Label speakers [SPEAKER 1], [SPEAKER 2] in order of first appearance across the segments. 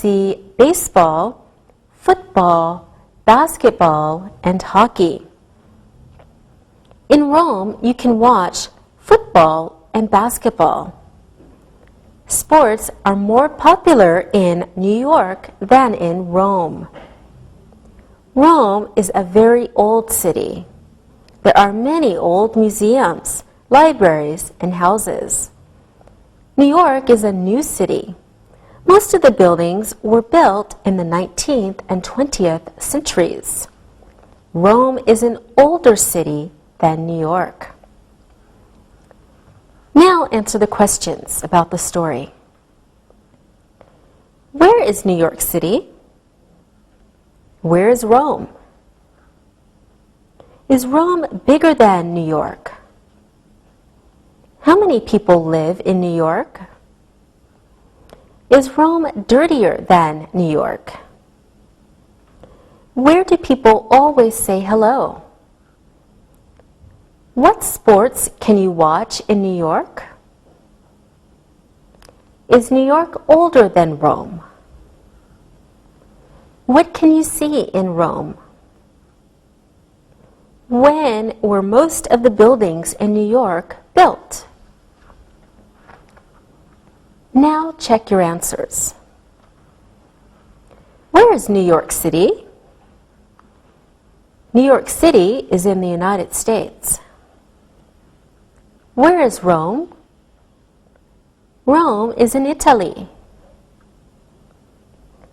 [SPEAKER 1] see baseball, football, basketball, and hockey. In Rome, you can watch football and basketball. Sports are more popular in New York than in Rome. Rome is a very old city. There are many old museums, libraries, and houses. New York is a new city. Most of the buildings were built in the 19th and 20th centuries. Rome is an older city than New York. Now answer the questions about the story. Where is New York City? Where is Rome? Is Rome bigger than New York? How many people live in New York? Is Rome dirtier than New York? Where do people always say hello? What sports can you watch in New York? Is New York older than Rome? What can you see in Rome? When were most of the buildings in New York built? Now check your answers. Where is New York City? New York City is in the United States. Where is Rome? Rome is in Italy.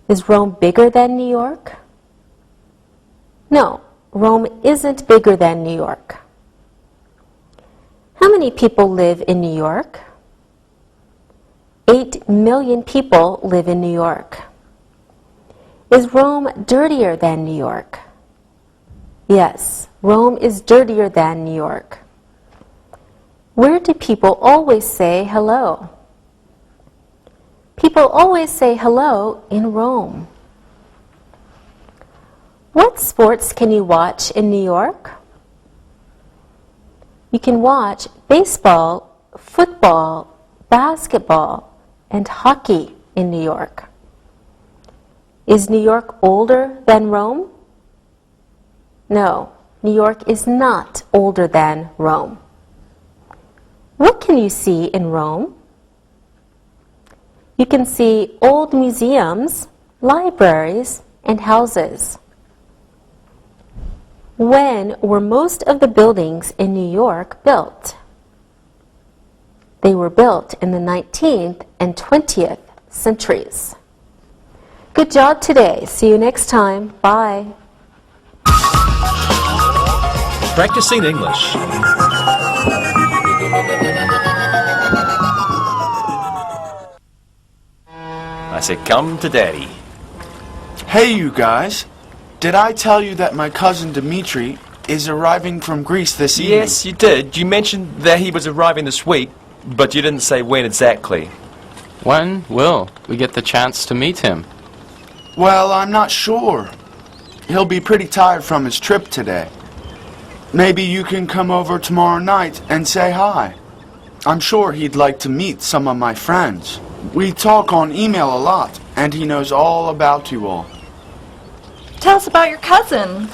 [SPEAKER 1] Is Rome bigger than New York? No, Rome isn't bigger than New York. How many people live in New York? 8 million people live in New York. Is Rome dirtier than New York? Yes, Rome is dirtier than New York. Where do people always say hello? People always say hello in Rome. What sports can you watch in New York? You can watch baseball, football, basketball, and hockey in New York. Is New York older than Rome? No, New York is not older than Rome. What can you see in Rome? You can see old museums, libraries, and houses. When were most of the buildings in New York built? They were built in the 19th and 20th centuries. Good job today. See you next time. Bye.
[SPEAKER 2] Practicing English. I said, come to Daddy.
[SPEAKER 3] Hey, you guys. Did I tell you that my cousin Dimitri is arriving from Greece this evening?
[SPEAKER 2] Yes, you did. You mentioned that he was arriving this week, but you didn't say when exactly.
[SPEAKER 4] When will we get the chance to meet him?
[SPEAKER 3] Well, I'm not sure. He'll be pretty tired from his trip today. Maybe you can come over tomorrow night and say hi. I'm sure he'd like to meet some of my friends. We talk on email a lot, and he knows all about you all.
[SPEAKER 5] Tell us about your cousin.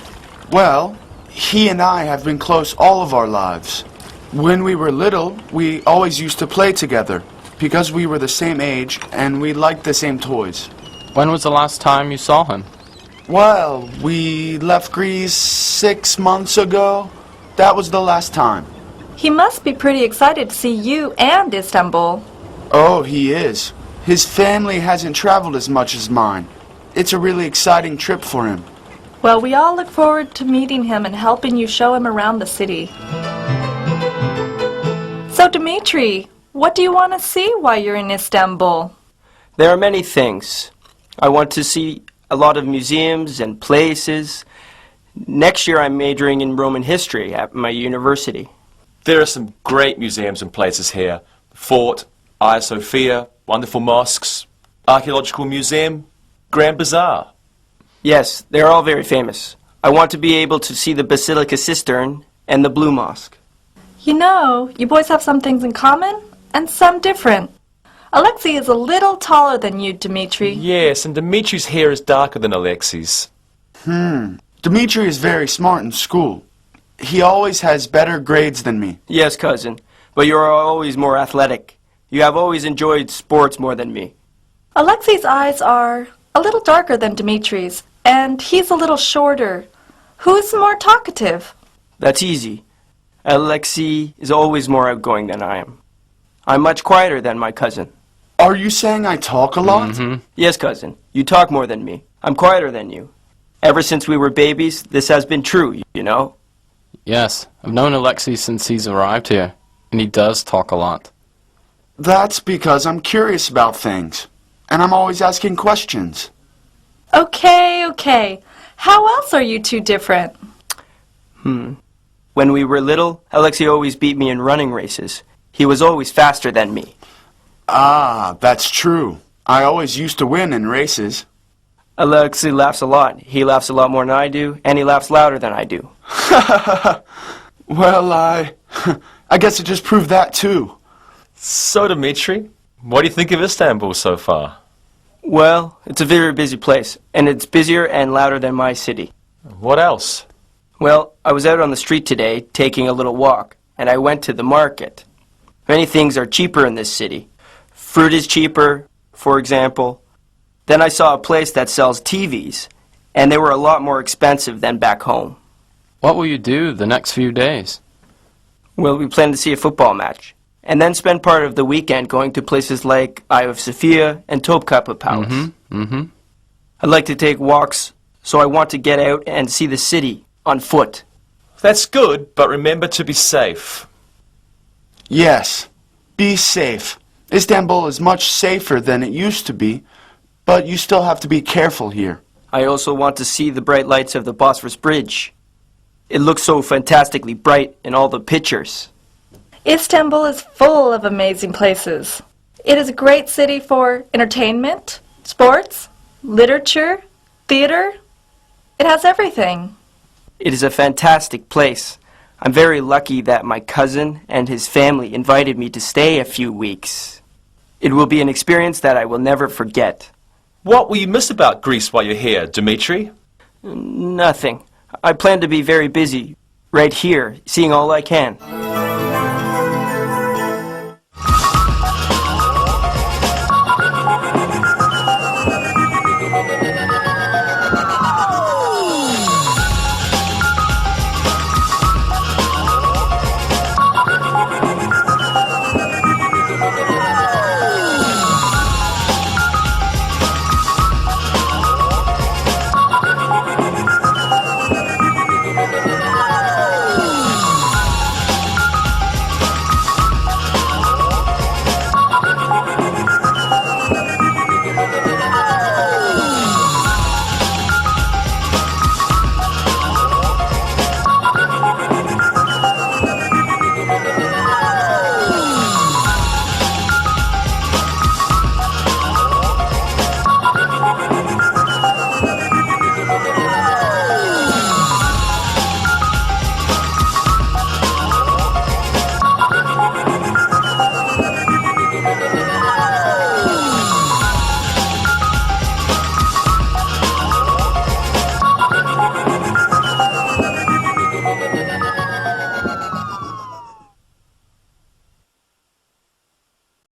[SPEAKER 3] Well, he and I have been close all of our lives. When we were little, we always used to play together, because we were the same age and we liked the same toys.
[SPEAKER 4] When was the last time you saw him?
[SPEAKER 3] Well, we left Greece 6 months ago. That was the last time.
[SPEAKER 5] He must be pretty excited to see you and Istanbul.
[SPEAKER 3] Oh, he is. His family hasn't traveled as much as mine. It's a really exciting trip for him.
[SPEAKER 5] Well, we all look forward to meeting him and helping you show him around the city. So, Dimitri, what do you want to see while you're in Istanbul?
[SPEAKER 6] There are many things. I want to see a lot of museums and places. Next year I'm majoring in Roman history at my university.
[SPEAKER 2] There are some great museums and places here. Fort, Hagia Sophia, wonderful mosques, archaeological museum, Grand Bazaar.
[SPEAKER 6] Yes, they're all very famous. I want to be able to see the Basilica Cistern and the Blue Mosque.
[SPEAKER 5] You know, you boys have some things in common and some different. Alexei is a little taller than you, Dmitri.
[SPEAKER 2] Yes, and Dimitri's hair is darker than Alexei's.
[SPEAKER 3] Dmitri is very smart in school. He always has better grades than me.
[SPEAKER 6] Yes, cousin, but you are always more athletic. You have always enjoyed sports more than me.
[SPEAKER 5] Alexei's eyes are a little darker than Dimitri's, and he's a little shorter. Who's more talkative?
[SPEAKER 6] That's easy. Alexei is always more outgoing than I am. I'm much quieter than my cousin.
[SPEAKER 3] Are you saying I talk a lot?
[SPEAKER 6] Yes, cousin, you talk more than me. I'm quieter than you. Ever since we were babies, this has been true, you know?
[SPEAKER 4] Yes, I've known Alexei since he's arrived here, and he does talk a lot.
[SPEAKER 3] That's because I'm curious about things, and I'm always asking questions.
[SPEAKER 5] Okay. How else are you two different?
[SPEAKER 6] When we were little, Alexei always beat me in running races. He was always faster than me.
[SPEAKER 3] Ah, that's true. I always used to win in races.
[SPEAKER 6] Alexei laughs a lot. He laughs a lot more than I do, and he laughs louder than I do.
[SPEAKER 3] Well, I guess it just proved that too.
[SPEAKER 2] So, Dimitri, what do you think of Istanbul so far?
[SPEAKER 6] Well, it's a very busy place, and it's busier and louder than my city.
[SPEAKER 2] What else?
[SPEAKER 6] Well, I was out on the street today taking a little walk, and I went to the market. Many things are cheaper in this city. Fruit is cheaper, for example. Then I saw a place that sells TVs, and they were a lot more expensive than back home.
[SPEAKER 4] What will you do the next few days?
[SPEAKER 6] Well, we plan to see a football match, and then spend part of the weekend going to places like Hagia Sophia and Topkapi Palace. I'd like to take walks, so I want to get out and see the city on foot.
[SPEAKER 2] That's good, but remember to be safe.
[SPEAKER 3] Yes, be safe. Istanbul is much safer than it used to be, but you still have to be careful here.
[SPEAKER 6] I also want to see the bright lights of the Bosphorus Bridge. It looks so fantastically bright in all the pictures.
[SPEAKER 5] Istanbul is full of amazing places. It is a great city for entertainment, sports, literature, theater. It has everything.
[SPEAKER 6] It is a fantastic place. I'm very lucky that my cousin and his family invited me to stay a few weeks. It will be an experience that I will never forget.
[SPEAKER 2] What will you miss about Greece while you're here, Dimitri?
[SPEAKER 6] Nothing. I plan to be very busy right here, seeing all I can.